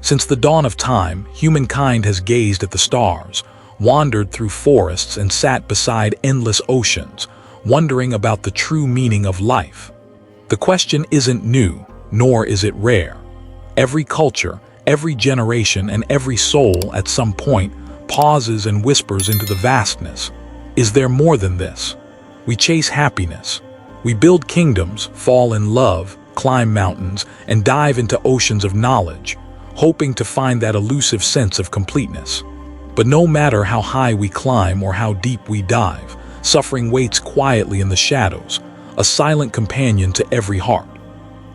Since the dawn of time, humankind has gazed at the stars, wandered through forests, and sat beside endless oceans, wondering about the true meaning of life. The question isn't new, nor is it rare. Every culture, every generation, and every soul at some point pauses and whispers into the vastness. Is there more than this? We chase happiness. We build kingdoms, fall in love, climb mountains, and dive into oceans of knowledge, hoping to find that elusive sense of completeness. But no matter how high we climb or how deep we dive, suffering waits quietly in the shadows, a silent companion to every heart.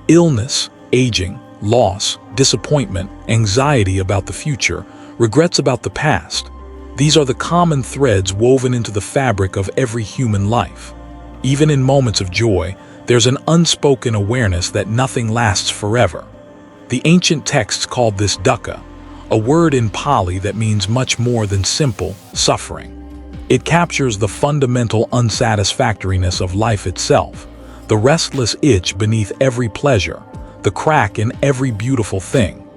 Illness, aging, loss, disappointment, anxiety about the future, regrets about the past. These are the common threads woven into the fabric of every human life. Even in moments of joy, there's an unspoken awareness that nothing lasts forever. The ancient texts called this dukkha, a word in Pali that means much more than simple suffering. It captures the fundamental unsatisfactoriness of life itself, the restless itch beneath every pleasure, the crack in every beautiful thing.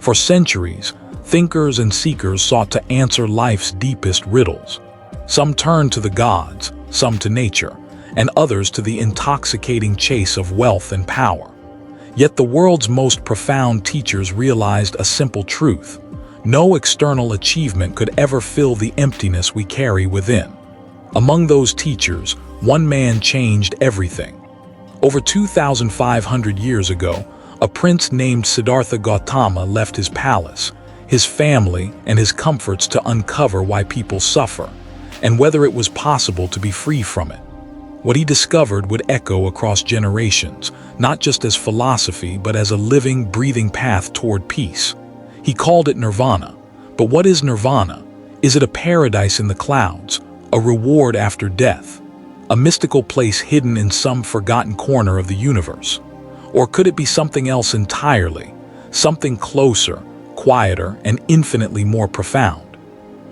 For centuries, thinkers and seekers sought to answer life's deepest riddles. Some turned to the gods, some to nature, and others to the intoxicating chase of wealth and power. Yet the world's most profound teachers realized a simple truth: no external achievement could ever fill the emptiness we carry within. Among those teachers, one man changed everything. Over 2,500 years ago, a prince named Siddhartha Gautama left his palace, his family, and his comforts to uncover why people suffer, and whether it was possible to be free from it. What he discovered would echo across generations, not just as philosophy but as a living, breathing path toward peace. He called it Nirvana. But what is Nirvana? Is it a paradise in the clouds, a reward after death, a mystical place hidden in some forgotten corner of the universe? Or could it be something else entirely, something closer, quieter, and infinitely more profound?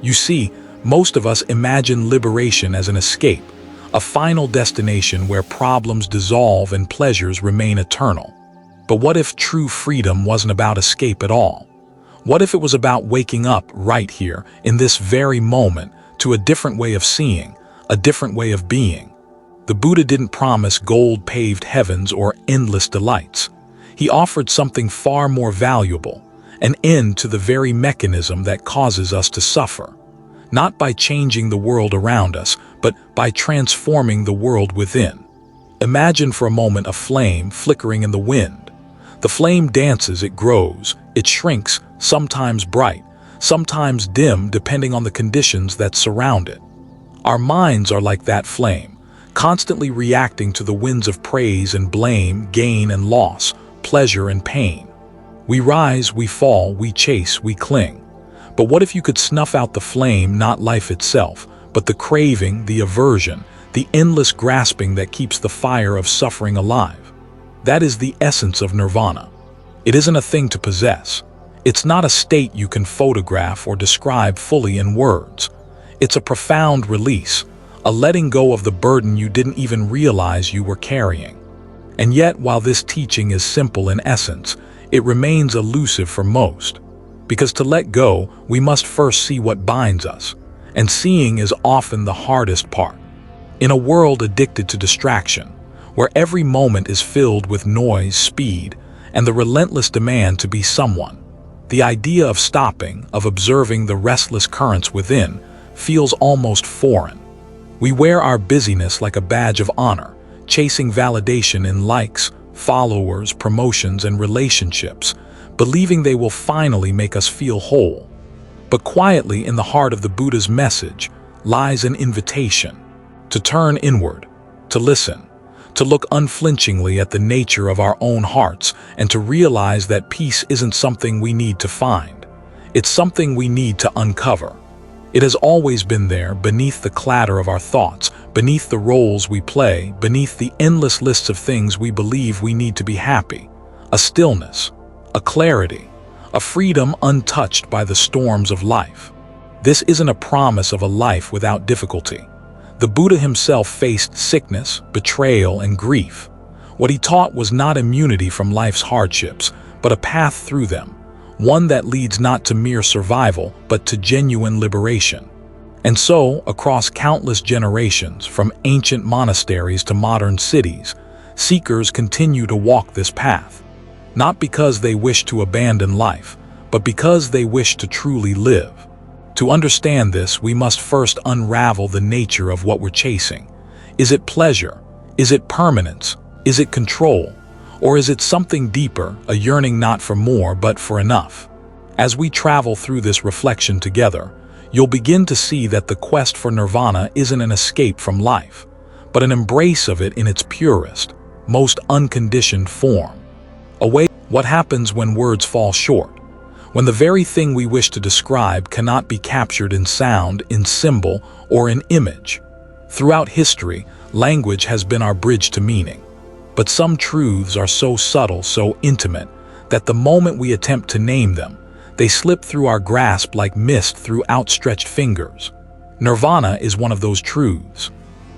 You see, most of us imagine liberation as an escape, a final destination where problems dissolve and pleasures remain eternal. But what if true freedom wasn't about escape at all? What if it was about waking up right here, in this very moment, to a different way of seeing, a different way of being? The Buddha didn't promise gold-paved heavens or endless delights. He offered something far more valuable, an end to the very mechanism that causes us to suffer. Not by changing the world around us, but by transforming the world within. Imagine for a moment a flame flickering in the wind. The flame dances, it grows, it shrinks, sometimes bright, sometimes dim depending on the conditions that surround it. Our minds are like that flame, constantly reacting to the winds of praise and blame, gain and loss, pleasure and pain. We rise, we fall, we chase, we cling. But what if you could snuff out the flame, not life itself, but the craving, the aversion, the endless grasping that keeps the fire of suffering alive? That is the essence of Nirvana. It isn't a thing to possess. It's not a state you can photograph or describe fully in words. It's a profound release, a letting go of the burden you didn't even realize you were carrying. And yet, while this teaching is simple in essence, it remains elusive for most. Because to let go, we must first see what binds us, and seeing is often the hardest part. In a world addicted to distraction, where every moment is filled with noise, speed, and the relentless demand to be someone, the idea of stopping, of observing the restless currents within, feels almost foreign. We wear our busyness like a badge of honor, chasing validation in likes, followers, promotions, and relationships, believing they will finally make us feel whole. But quietly in the heart of the Buddha's message lies an invitation to turn inward, to listen, to look unflinchingly at the nature of our own hearts, and to realize that peace isn't something we need to find. It's something we need to uncover. It has always been there, beneath the clatter of our thoughts, beneath the roles we play, beneath the endless lists of things we believe we need to be happy. A stillness, a clarity, a freedom untouched by the storms of life. This isn't a promise of a life without difficulty. The Buddha himself faced sickness, betrayal, and grief. What he taught was not immunity from life's hardships, but a path through them, one that leads not to mere survival but to genuine liberation. And so, across countless generations, from ancient monasteries to modern cities, seekers continue to walk this path, not because they wish to abandon life, but because they wish to truly live. To understand this, we must first unravel the nature of what we're chasing. Is it pleasure? Is it permanence? Is it control? Or is it something deeper, a yearning not for more but for enough? As we travel through this reflection together, you'll begin to see that the quest for nirvana isn't an escape from life, but an embrace of it in its purest, most unconditioned form. What happens when words fall short? When the very thing we wish to describe cannot be captured in sound, in symbol, or in image. Throughout history, language has been our bridge to meaning. But some truths are so subtle, so intimate, that the moment we attempt to name them, they slip through our grasp like mist through outstretched fingers. Nirvana is one of those truths.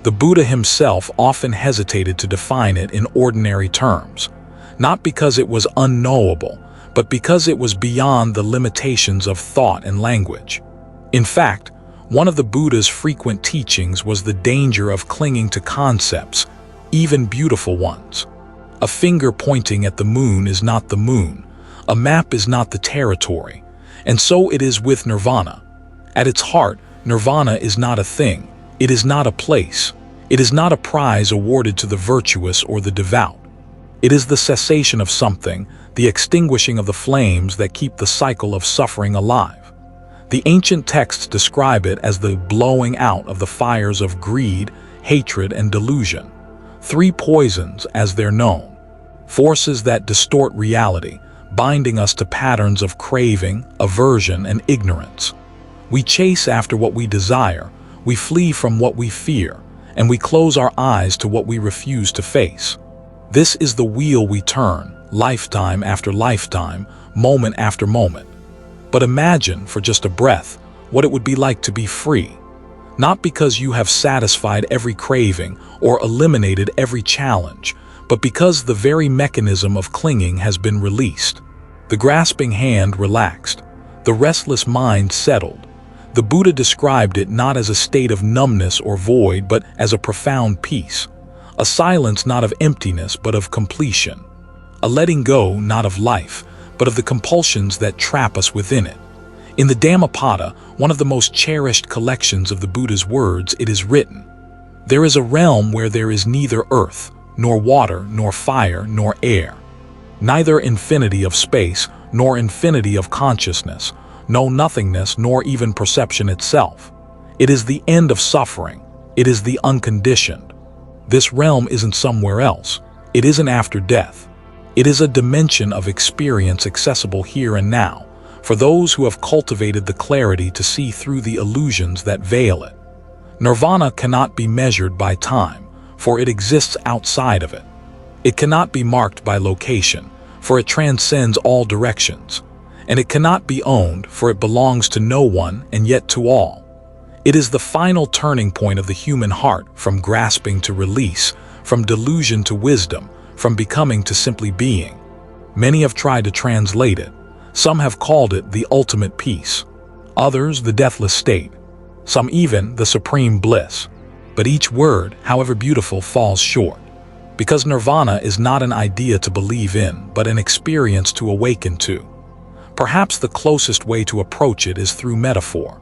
The Buddha himself often hesitated to define it in ordinary terms, not because it was unknowable, but because it was beyond the limitations of thought and language. In fact, one of the Buddha's frequent teachings was the danger of clinging to concepts, even beautiful ones. A finger pointing at the moon is not the moon. A map is not the territory. And so it is with nirvana. At its heart, nirvana is not a thing. It is not a place. It is not a prize awarded to the virtuous or the devout. It is the cessation of something, the extinguishing of the flames that keep the cycle of suffering alive. The ancient texts describe it as the blowing out of the fires of greed, hatred, and delusion. Three poisons, as they're known. Forces that distort reality, binding us to patterns of craving, aversion, and ignorance. We chase after what we desire, we flee from what we fear, and we close our eyes to what we refuse to face. This is the wheel we turn, lifetime after lifetime, moment after moment. But imagine, for just a breath, what it would be like to be free. Not because you have satisfied every craving or eliminated every challenge, but because the very mechanism of clinging has been released. The grasping hand relaxed, the restless mind settled. The Buddha described it not as a state of numbness or void, but as a profound peace. A silence not of emptiness, but of completion. A letting go not of life, but of the compulsions that trap us within it. In the Dhammapada, one of the most cherished collections of the Buddha's words, it is written, "There is a realm where there is neither earth, nor water, nor fire, nor air. Neither infinity of space, nor infinity of consciousness, no nothingness, nor even perception itself. It is the end of suffering. It is the unconditioned. This realm isn't somewhere else. It isn't after death. It is a dimension of experience accessible here and now, for those who have cultivated the clarity to see through the illusions that veil it. Nirvana cannot be measured by time, for it exists outside of it. It cannot be marked by location, for it transcends all directions. And it cannot be owned, for it belongs to no one and yet to all. It is the final turning point of the human heart, from grasping to release, from delusion to wisdom, from becoming to simply being. Many have tried to translate it. Some have called it the ultimate peace. Others, the deathless state. Some even the supreme bliss. But each word, however beautiful, falls short. Because nirvana is not an idea to believe in, but an experience to awaken to. Perhaps the closest way to approach it is through metaphor.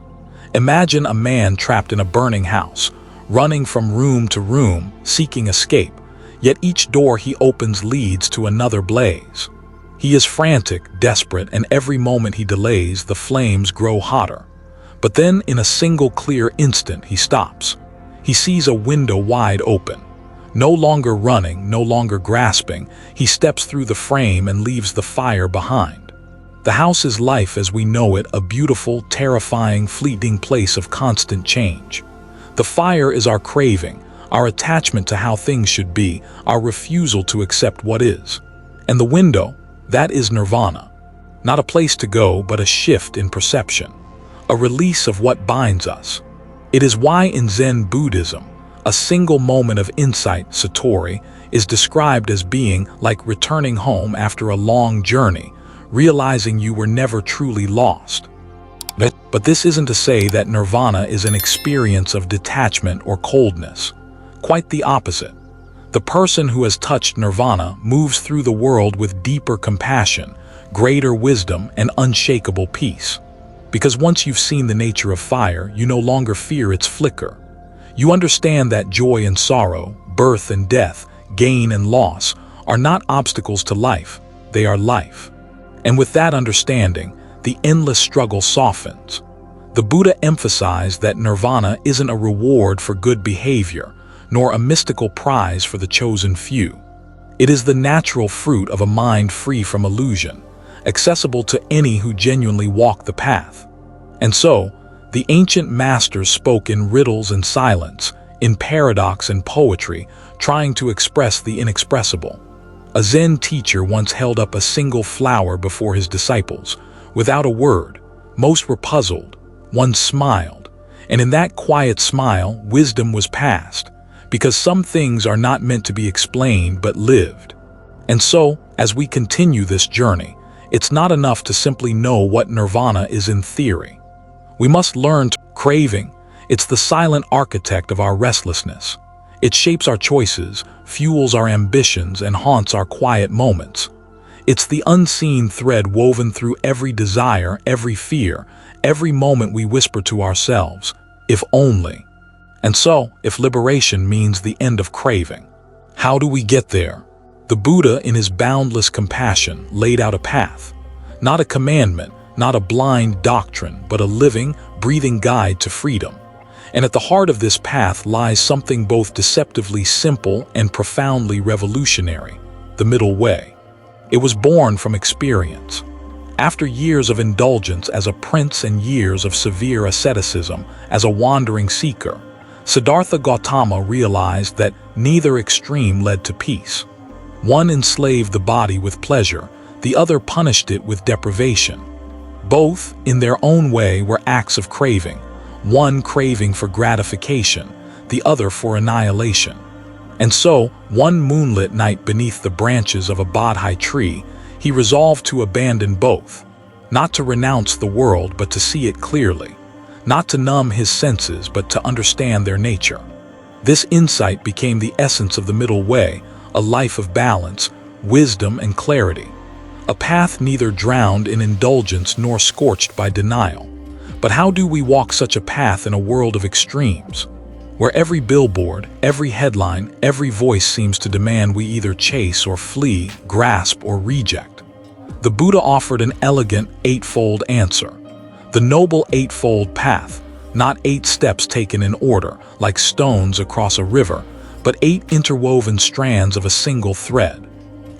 Imagine a man trapped in a burning house, running from room to room, seeking escape, yet each door he opens leads to another blaze. He is frantic, desperate, and every moment he delays, the flames grow hotter. But then, in a single clear instant, he stops. He sees a window wide open. No longer running, no longer grasping, he steps through the frame and leaves the fire behind. The house is life as we know it, a beautiful, terrifying, fleeting place of constant change. The fire is our craving, our attachment to how things should be, our refusal to accept what is. And the window, that is nirvana. Not a place to go, but a shift in perception. A release of what binds us. It is why in Zen Buddhism, a single moment of insight, satori, is described as being like returning home after a long journey, realizing you were never truly lost. But this isn't to say that nirvana is an experience of detachment or coldness. Quite the opposite. The person who has touched nirvana moves through the world with deeper compassion, greater wisdom, and unshakable peace. Because once you've seen the nature of fire, you no longer fear its flicker. You understand that joy and sorrow, birth and death, gain and loss, are not obstacles to life, they are life. And with that understanding, the endless struggle softens. The Buddha emphasized that nirvana isn't a reward for good behavior, nor a mystical prize for the chosen few. It is the natural fruit of a mind free from illusion, accessible to any who genuinely walk the path. And so, the ancient masters spoke in riddles and silence, in paradox and poetry, trying to express the inexpressible. A Zen teacher once held up a single flower before his disciples. Without a word, most were puzzled. One smiled, and in that quiet smile, wisdom was passed, because some things are not meant to be explained but lived. And so, as we continue this journey, it's not enough to simply know what nirvana is in theory. We must learn to craving. It's the silent architect of our restlessness. It shapes our choices, fuels our ambitions, and haunts our quiet moments. It's the unseen thread woven through every desire, every fear, every moment we whisper to ourselves, if only. And so, if liberation means the end of craving, how do we get there? The Buddha, in his boundless compassion, laid out a path. Not a commandment, not a blind doctrine, but a living, breathing guide to freedom. And at the heart of this path lies something both deceptively simple and profoundly revolutionary: the middle way. It was born from experience. After years of indulgence as a prince and years of severe asceticism as a wandering seeker, Siddhartha Gautama realized that neither extreme led to peace. One enslaved the body with pleasure, the other punished it with deprivation. Both, in their own way, were acts of craving, one craving for gratification, the other for annihilation. And so, one moonlit night beneath the branches of a bodhi tree, he resolved to abandon both, not to renounce the world but to see it clearly, not to numb his senses but to understand their nature. This insight became the essence of the middle way, a life of balance, wisdom, and clarity, a path neither drowned in indulgence nor scorched by denial. But how do we walk such a path in a world of extremes, where every billboard, every headline, every voice seems to demand we either chase or flee, grasp or reject? The Buddha offered an elegant eightfold answer. The noble eightfold path, not 8 steps taken in order, like stones across a river, but 8 interwoven strands of a single thread.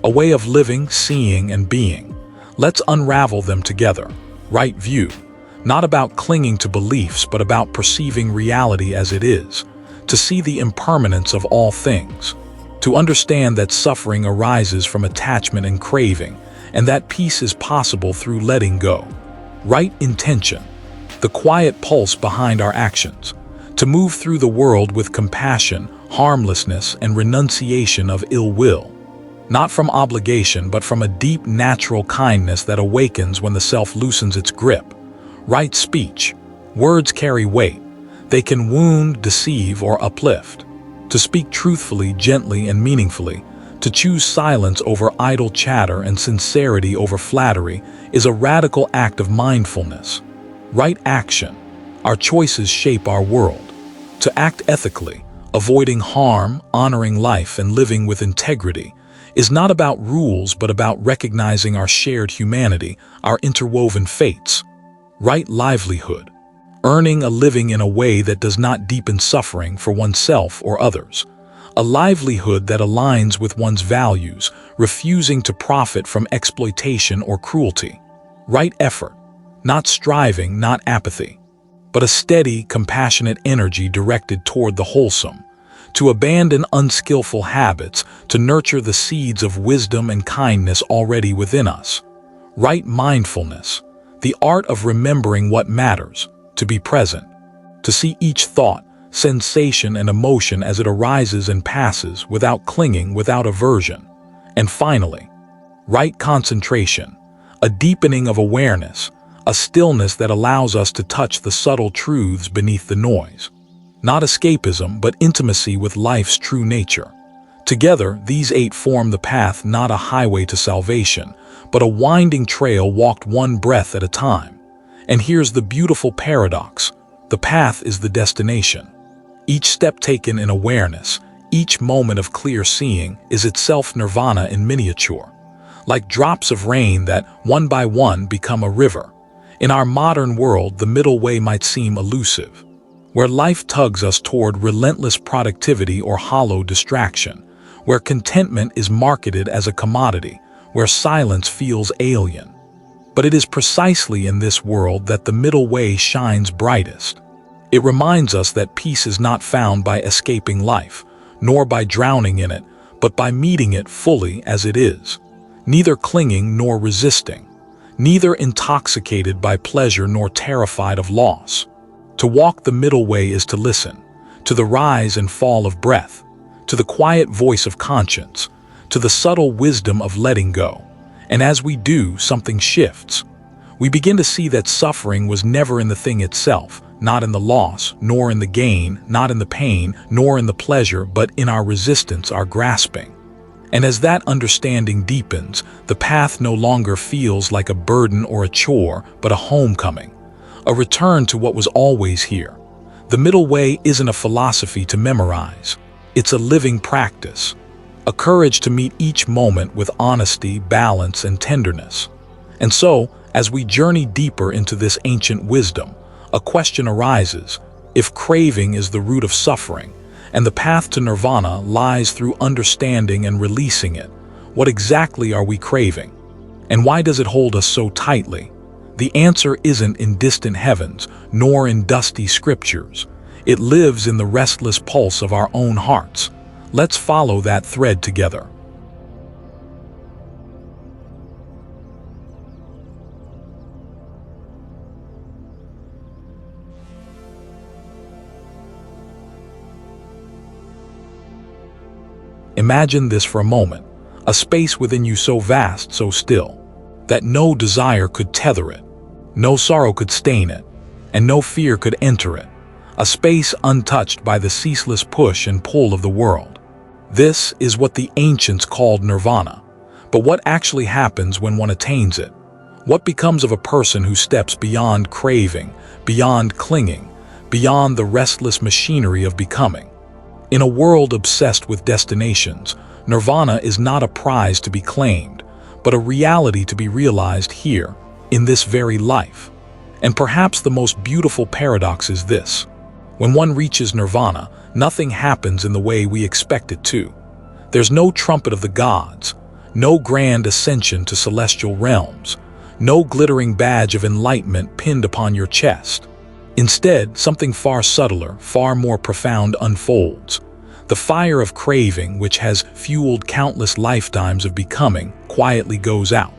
A way of living, seeing, and being. Let's unravel them together. Right view. Not about clinging to beliefs, but about perceiving reality as it is. To see the impermanence of all things. To understand that suffering arises from attachment and craving, and that peace is possible through letting go. Right intention. The quiet pulse behind our actions. To move through the world with compassion, harmlessness, and renunciation of ill will. Not from obligation, but from a deep natural kindness that awakens when the self loosens its grip. Right speech. Words carry weight. They can wound, deceive, or uplift. To speak truthfully, gently, and meaningfully, to choose silence over idle chatter and sincerity over flattery, is a radical act of mindfulness. Right action. Our choices shape our world. To act ethically, avoiding harm, honoring life, and living with integrity, is not about rules but about recognizing our shared humanity, our interwoven fates. Right livelihood. Earning a living in a way that does not deepen suffering for oneself or others. A livelihood that aligns with one's values, refusing to profit from exploitation or cruelty. Right effort. Not striving, not apathy, but a steady, compassionate energy directed toward the wholesome. To abandon unskillful habits, to nurture the seeds of wisdom and kindness already within us. Right mindfulness. The art of remembering what matters. To be present, to see each thought, sensation, and emotion as it arises and passes without clinging, without aversion. And finally, right concentration, a deepening of awareness, a stillness that allows us to touch the subtle truths beneath the noise. Not escapism, but intimacy with life's true nature. Together, these 8 form the path, not a highway to salvation, but a winding trail walked one breath at a time. And here's the beautiful paradox. The path is the destination. Each step taken in awareness, each moment of clear seeing is itself nirvana in miniature. Like drops of rain that, one by one, become a river. In our modern world, the middle way might seem elusive, where life tugs us toward relentless productivity or hollow distraction, where contentment is marketed as a commodity, where silence feels alien. But it is precisely in this world that the middle way shines brightest. It reminds us that peace is not found by escaping life, nor by drowning in it, but by meeting it fully as it is, neither clinging nor resisting, neither intoxicated by pleasure nor terrified of loss. To walk the middle way is to listen, to the rise and fall of breath, to the quiet voice of conscience, to the subtle wisdom of letting go. And as we do, something shifts. We begin to see that suffering was never in the thing itself, not in the loss, nor in the gain, not in the pain, nor in the pleasure, but in our resistance, our grasping. And as that understanding deepens, the path no longer feels like a burden or a chore, but a homecoming, a return to what was always here. The middle way isn't a philosophy to memorize. It's a living practice, a courage to meet each moment with honesty, balance, and tenderness. And so, as we journey deeper into this ancient wisdom, a question arises: if craving is the root of suffering, and the path to nirvana lies through understanding and releasing it, what exactly are we craving? And why does it hold us so tightly? The answer isn't in distant heavens, nor in dusty scriptures. It lives in the restless pulse of our own hearts. Let's follow that thread together. Imagine this for a moment, a space within you so vast, so still, that no desire could tether it, no sorrow could stain it, and no fear could enter it, a space untouched by the ceaseless push and pull of the world. This is what the ancients called nirvana. But what actually happens when one attains it? What becomes of a person who steps beyond craving, beyond clinging, beyond the restless machinery of becoming? In a world obsessed with destinations, nirvana is not a prize to be claimed, but a reality to be realized here, in this very life. And perhaps the most beautiful paradox is this: when one reaches nirvana, nothing happens in the way we expect it to. There's no trumpet of the gods, no grand ascension to celestial realms, no glittering badge of enlightenment pinned upon your chest. Instead, something far subtler, far more profound unfolds. The fire of craving, which has fueled countless lifetimes of becoming, quietly goes out.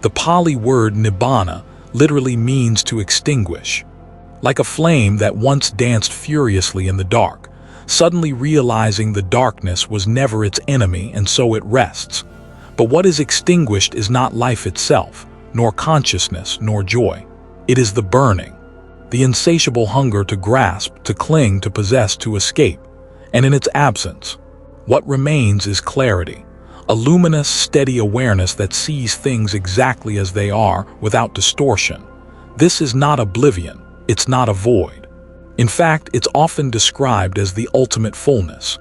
The Pali word nibbana literally means to extinguish. Like a flame that once danced furiously in the dark, suddenly realizing the darkness was never its enemy, and so it rests. But what is extinguished is not life itself, nor consciousness, nor joy. It is the burning, the insatiable hunger to grasp, to cling, to possess, to escape. And in its absence, what remains is clarity, a luminous, steady awareness that sees things exactly as they are, without distortion. This is not oblivion, it's not a void. In fact, it's often described as the ultimate fullness,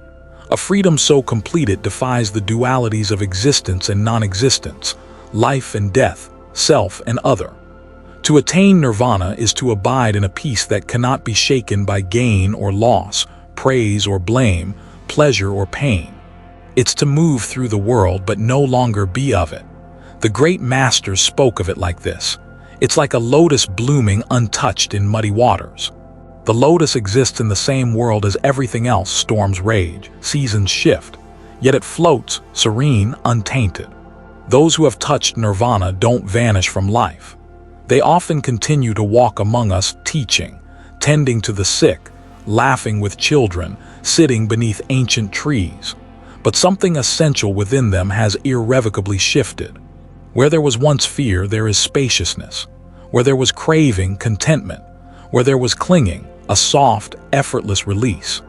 a freedom so complete it defies the dualities of existence and non-existence, life and death, self and other. To attain nirvana is to abide in a peace that cannot be shaken by gain or loss, praise or blame, pleasure or pain. It's to move through the world but no longer be of it. The great masters spoke of it like this: it's like a lotus blooming untouched in muddy waters. The lotus exists in the same world as everything else. Storms rage, seasons shift, yet it floats, serene, untainted. Those who have touched nirvana don't vanish from life. They often continue to walk among us, teaching, tending to the sick, laughing with children, sitting beneath ancient trees. But something essential within them has irrevocably shifted. Where there was once fear, there is spaciousness. Where there was craving, contentment. Where there was clinging, a soft, effortless release.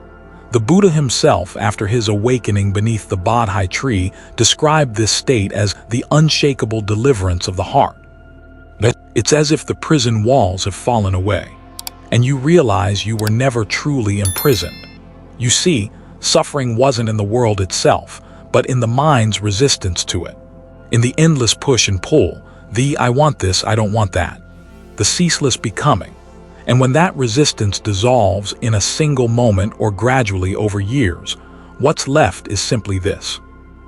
The Buddha himself, after his awakening beneath the Bodhi tree, described this state as the unshakable deliverance of the heart. It's as if the prison walls have fallen away, and you realize you were never truly imprisoned. You see, suffering wasn't in the world itself, but in the mind's resistance to it. In the endless push and pull, the I want this, I don't want that. The ceaseless becoming. And when that resistance dissolves in a single moment or gradually over years, what's left is simply this: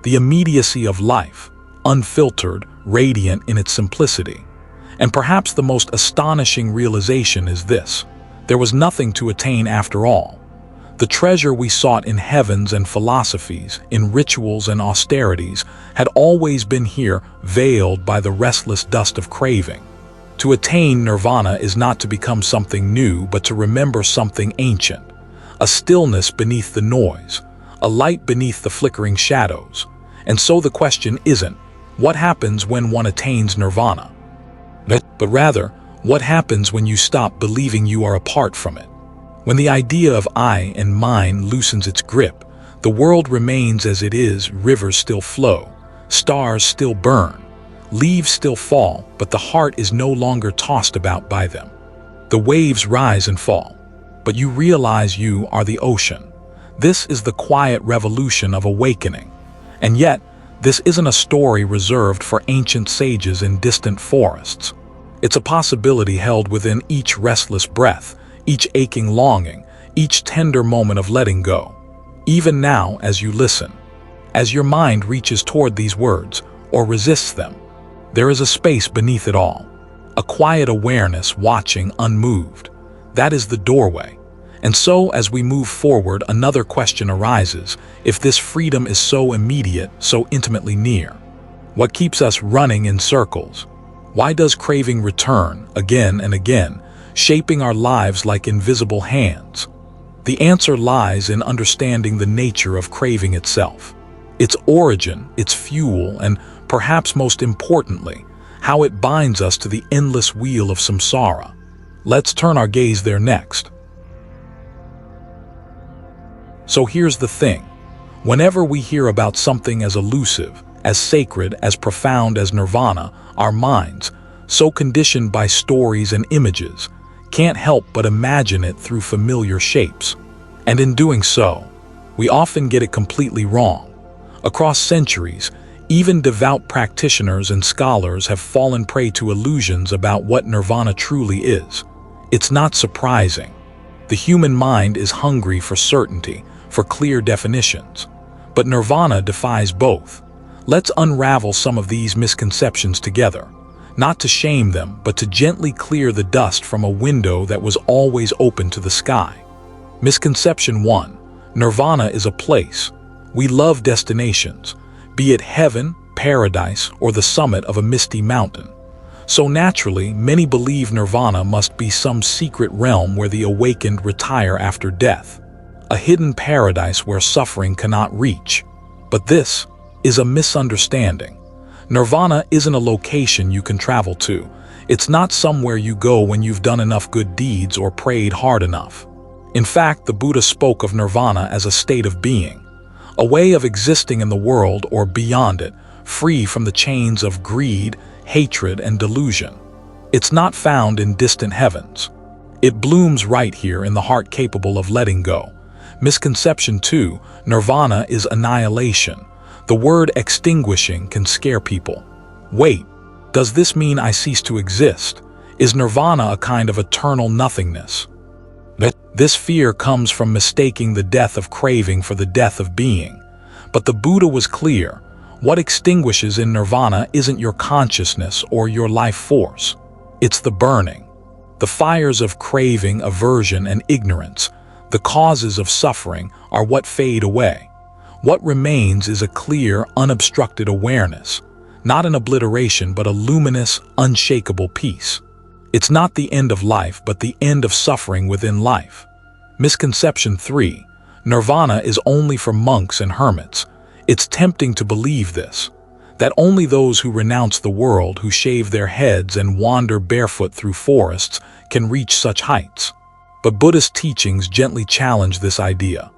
the immediacy of life, unfiltered, radiant in its simplicity. And perhaps the most astonishing realization is this: there was nothing to attain after all. The treasure we sought in heavens and philosophies, in rituals and austerities, had always been here, veiled by the restless dust of craving. To attain nirvana is not to become something new, but to remember something ancient. A stillness beneath the noise, a light beneath the flickering shadows. And so the question isn't, what happens when one attains nirvana? But rather, what happens when you stop believing you are apart from it? When the idea of I and mine loosens its grip, the world remains as it is, rivers still flow, stars still burn, leaves still fall, but the heart is no longer tossed about by them. The waves rise and fall, but you realize you are the ocean. This is the quiet revolution of awakening. And yet, this isn't a story reserved for ancient sages in distant forests. It's a possibility held within each restless breath, each aching longing, each tender moment of letting go. Even now, as you listen, as your mind reaches toward these words or resists them, there is a space beneath it all, a quiet awareness watching unmoved. That is the doorway. And so, as we move forward, another question arises: if this freedom is so immediate, so intimately near, what keeps us running in circles? Why does craving return again and again, shaping our lives like invisible hands? The answer lies in understanding the nature of craving itself, its origin, its fuel, and perhaps most importantly, how it binds us to the endless wheel of samsara. Let's turn our gaze there next. So here's the thing. Whenever we hear about something as elusive, as sacred, as profound as nirvana, our minds, so conditioned by stories and images, can't help but imagine it through familiar shapes. And in doing so, we often get it completely wrong. Across centuries, even devout practitioners and scholars have fallen prey to illusions about what nirvana truly is. It's not surprising. The human mind is hungry for certainty, for clear definitions. But nirvana defies both. Let's unravel some of these misconceptions together, not to shame them, but to gently clear the dust from a window that was always open to the sky. Misconception 1. Nirvana is a place. We love destinations, be it heaven, paradise, or the summit of a misty mountain. So naturally, many believe nirvana must be some secret realm where the awakened retire after death, a hidden paradise where suffering cannot reach. But this is a misunderstanding. Nirvana isn't a location you can travel to. It's not somewhere you go when you've done enough good deeds or prayed hard enough. In fact, the Buddha spoke of nirvana as a state of being, a way of existing in the world or beyond it, free from the chains of greed, hatred, and delusion. It's not found in distant heavens. It blooms right here in the heart capable of letting go. Misconception 2. Nirvana is annihilation. The word extinguishing can scare people. Wait, does this mean I cease to exist? Is nirvana a kind of eternal nothingness? This fear comes from mistaking the death of craving for the death of being. But the Buddha was clear. What extinguishes in nirvana isn't your consciousness or your life force. It's the burning. The fires of craving, aversion, and ignorance, the causes of suffering, are what fade away. What remains is a clear, unobstructed awareness, not an obliteration but a luminous, unshakable peace. It's not the end of life, but the end of suffering within life. Misconception 3. Nirvana is only for monks and hermits. It's tempting to believe this. that only those who renounce the world, who shave their heads and wander barefoot through forests, can reach such heights. But Buddhist teachings gently challenge this idea.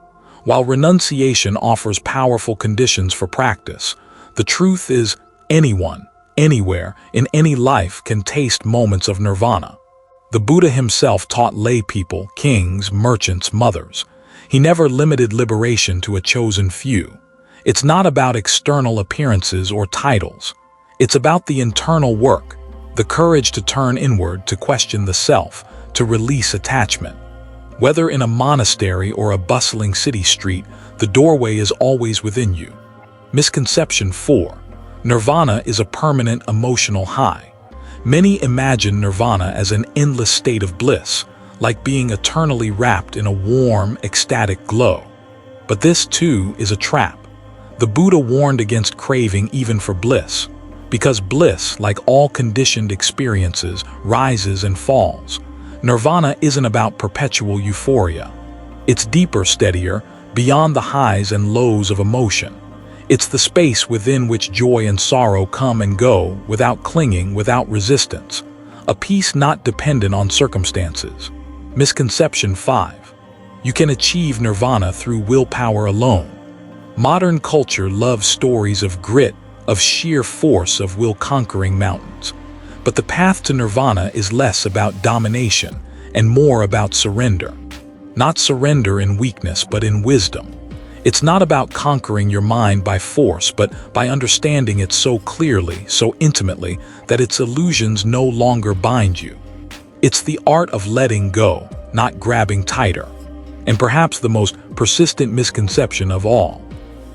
While renunciation offers powerful conditions for practice, the truth is anyone, anywhere, in any life can taste moments of nirvana. The Buddha himself taught lay people, kings, merchants, mothers. He never limited liberation to a chosen few. It's not about external appearances or titles. It's about the internal work, the courage to turn inward, to question the self, to release attachment. Whether in a monastery or a bustling city street, the doorway is always within you. Misconception 4. Nirvana is a permanent emotional high. Many imagine nirvana as an endless state of bliss, like being eternally wrapped in a warm, ecstatic glow. But this, too, is a trap. The Buddha warned against craving even for bliss, because bliss, like all conditioned experiences, rises and falls. Nirvana isn't about perpetual euphoria. It's deeper, steadier, beyond the highs and lows of emotion. It's the space within which joy and sorrow come and go, without clinging, without resistance. A peace not dependent on circumstances. Misconception 5. You can achieve nirvana through willpower alone. Modern culture loves stories of grit, of sheer force, of will conquering mountains. But the path to nirvana is less about domination and more about surrender. Not surrender in weakness, but in wisdom. It's not about conquering your mind by force, but by understanding it so clearly, so intimately, that its illusions no longer bind you. It's the art of letting go, not grabbing tighter. And perhaps the most persistent misconception of all.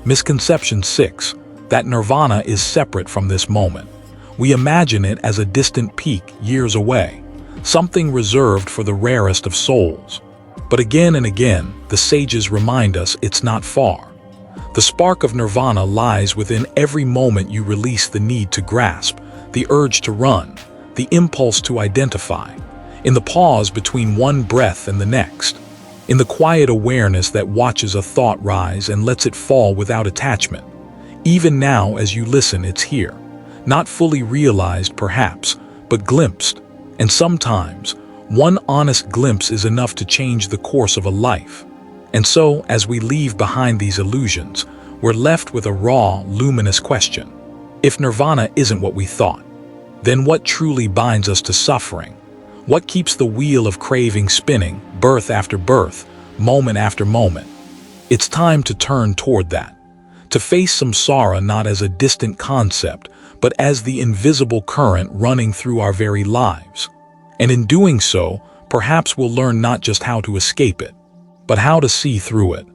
Misconception 6. That nirvana is separate from this moment. We imagine it as a distant peak years away, something reserved for the rarest of souls. But again and again, the sages remind us it's not far. The spark of nirvana lies within every moment you release the need to grasp, the urge to run, the impulse to identify, in the pause between one breath and the next, in the quiet awareness that watches a thought rise and lets it fall without attachment. Even now, as you listen, it's here. Not fully realized, perhaps, but glimpsed. And sometimes, one honest glimpse is enough to change the course of a life. And so, as we leave behind these illusions, we're left with a raw, luminous question. If nirvana isn't what we thought, then what truly binds us to suffering? What keeps the wheel of craving spinning, birth after birth, moment after moment? It's time to turn toward that, to face samsara not as a distant concept, but as the invisible current running through our very lives. And in doing so, perhaps we'll learn not just how to escape it, but how to see through it.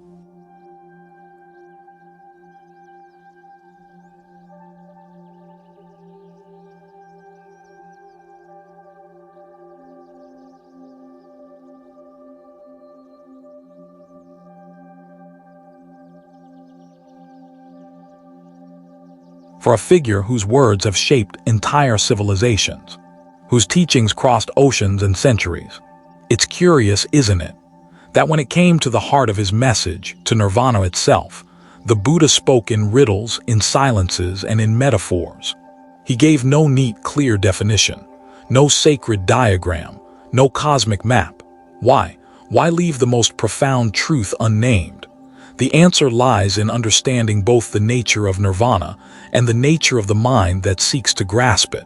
For a figure whose words have shaped entire civilizations, whose teachings crossed oceans and centuries, it's curious, isn't it, that when it came to the heart of his message, to nirvana itself, the Buddha spoke in riddles, in silences, and in metaphors. He gave no neat, clear definition, no sacred diagram, no cosmic map. Why? Why leave the most profound truth unnamed? The answer lies in understanding both the nature of nirvana and the nature of the mind that seeks to grasp it.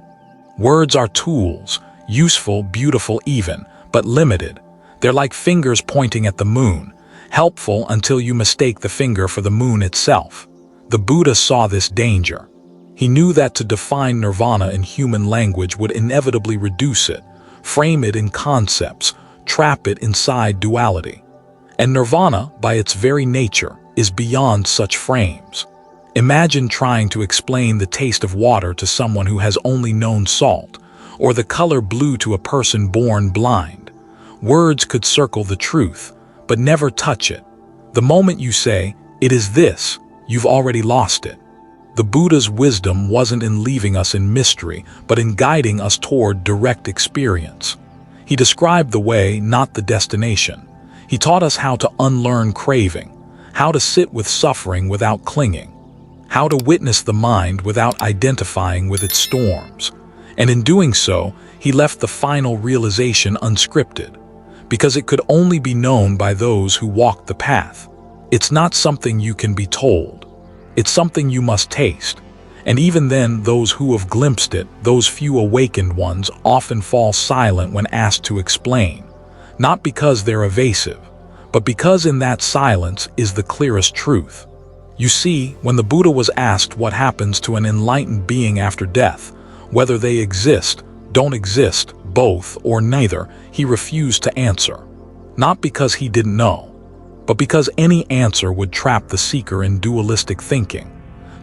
Words are tools, useful, beautiful even, but limited. They're like fingers pointing at the moon, helpful until you mistake the finger for the moon itself. The Buddha saw this danger. He knew that to define nirvana in human language would inevitably reduce it, frame it in concepts, trap it inside duality. And nirvana, by its very nature, is beyond such frames. Imagine trying to explain the taste of water to someone who has only known salt, or the color blue to a person born blind. Words could circle the truth, but never touch it. The moment you say, "It is this," you've already lost it. The Buddha's wisdom wasn't in leaving us in mystery, but in guiding us toward direct experience. He described the way, not the destination. He taught us how to unlearn craving, how to sit with suffering without clinging, how to witness the mind without identifying with its storms. And in doing so, he left the final realization unscripted, because it could only be known by those who walked the path. It's not something you can be told. It's something you must taste. And even then, those who have glimpsed it, those few awakened ones, often fall silent when asked to explain, not because they're evasive, but because in that silence is the clearest truth. You see, when the Buddha was asked what happens to an enlightened being after death, whether they exist, don't exist, both, or neither, he refused to answer. Not because he didn't know, but because any answer would trap the seeker in dualistic thinking.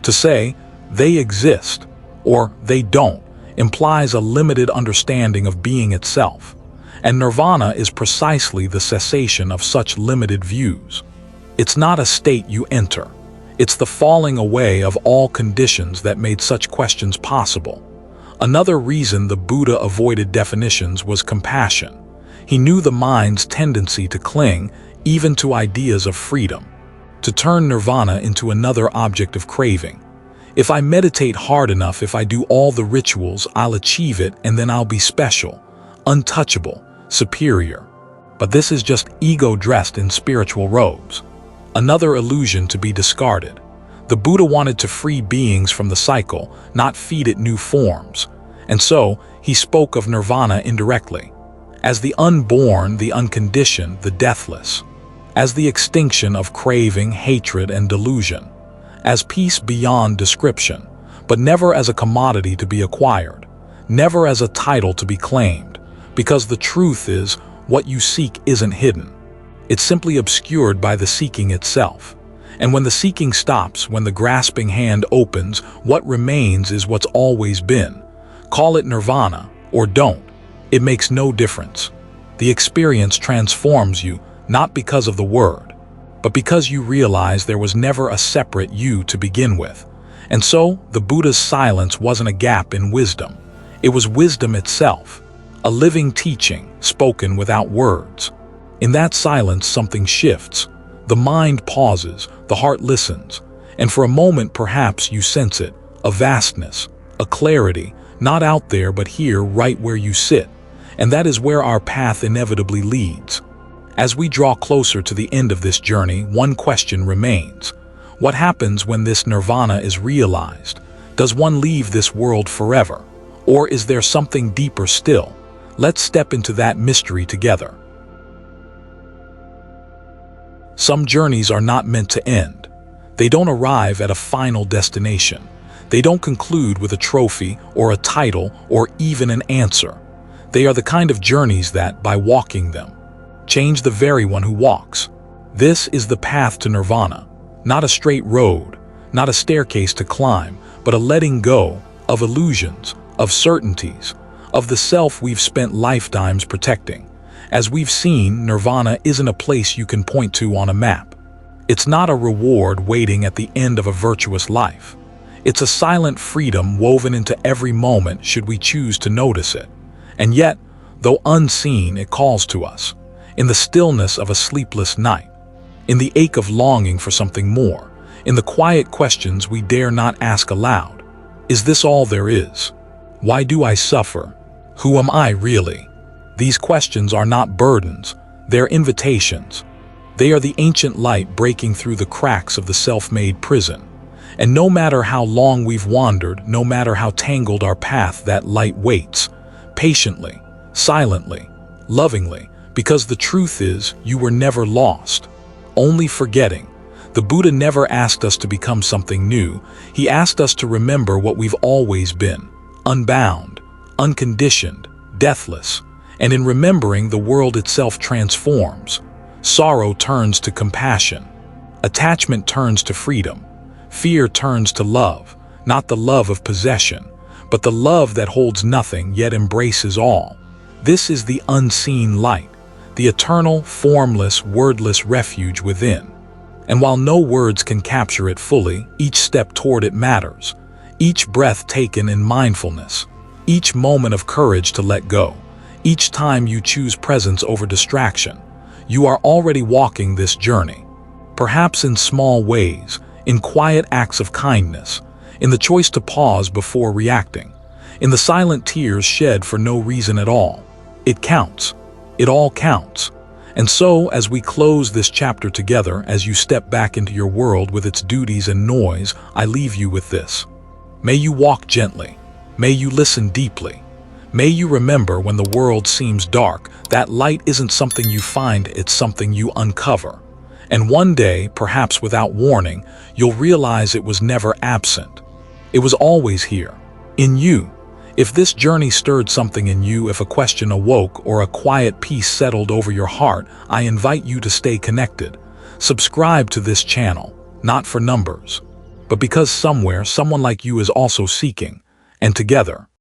To say, they exist, or they don't, implies a limited understanding of being itself. And nirvana is precisely the cessation of such limited views. It's not a state you enter. It's the falling away of all conditions that made such questions possible. Another reason the Buddha avoided definitions was compassion. He knew the mind's tendency to cling even to ideas of freedom, to turn nirvana into another object of craving. If I meditate hard enough, if I do all the rituals, I'll achieve it, and then I'll be special, untouchable, superior. But this is just ego dressed in spiritual robes. Another illusion to be discarded. The Buddha wanted to free beings from the cycle, not feed it new forms. And so, he spoke of nirvana indirectly, as the unborn, the unconditioned, the deathless, as the extinction of craving, hatred, and delusion, as peace beyond description, but never as a commodity to be acquired, never as a title to be claimed, because the truth is, what you seek isn't hidden. It's simply obscured by the seeking itself. And when the seeking stops, when the grasping hand opens, what remains is what's always been. Call it nirvana, or don't. It makes no difference. The experience transforms you, not because of the word, but because you realize there was never a separate you to begin with. And so, the Buddha's silence wasn't a gap in wisdom. It was wisdom itself, a living teaching, spoken without words. In that silence, something shifts. The mind pauses, the heart listens, and for a moment perhaps you sense it, a vastness, a clarity, not out there but here, right where you sit. And that is where our path inevitably leads. As we draw closer to the end of this journey, one question remains. What happens when this nirvana is realized? Does one leave this world forever? Or is there something deeper still? Let's step into that mystery together. Some journeys are not meant to end. They don't arrive at a final destination. They don't conclude with a trophy or a title or even an answer. They are the kind of journeys that, by walking them, change the very one who walks. This is the path to nirvana, not a straight road, not a staircase to climb, but a letting go of illusions, of certainties, of the self we've spent lifetimes protecting. As we've seen, nirvana isn't a place you can point to on a map. It's not a reward waiting at the end of a virtuous life. It's a silent freedom woven into every moment should we choose to notice it. And yet, though unseen, it calls to us. In the stillness of a sleepless night, in the ache of longing for something more, in the quiet questions we dare not ask aloud. Is this all there is? Why do I suffer? Who am I really? These questions are not burdens, they're invitations. They are the ancient light breaking through the cracks of the self-made prison. And no matter how long we've wandered, no matter how tangled our path, that light waits, patiently, silently, lovingly, because the truth is, you were never lost, only forgetting. The Buddha never asked us to become something new. He asked us to remember what we've always been, unbound, unconditioned, deathless. And in remembering, the world itself transforms. Sorrow turns to compassion. Attachment turns to freedom. Fear turns to love, not the love of possession, but the love that holds nothing yet embraces all. This is the unseen light, the eternal, formless, wordless refuge within. And while no words can capture it fully, each step toward it matters. Each breath taken in mindfulness, each moment of courage to let go, each time you choose presence over distraction, you are already walking this journey. Perhaps in small ways, in quiet acts of kindness, in the choice to pause before reacting, in the silent tears shed for no reason at all. It counts. It all counts. And so, as we close this chapter together, as you step back into your world with its duties and noise, I leave you with this. May you walk gently. May you listen deeply. May you remember when the world seems dark, that light isn't something you find, it's something you uncover. And one day, perhaps without warning, you'll realize it was never absent. It was always here, in you. If this journey stirred something in you, if a question awoke or a quiet peace settled over your heart, I invite you to stay connected. Subscribe to this channel, not for numbers, but because somewhere, someone like you is also seeking, and together,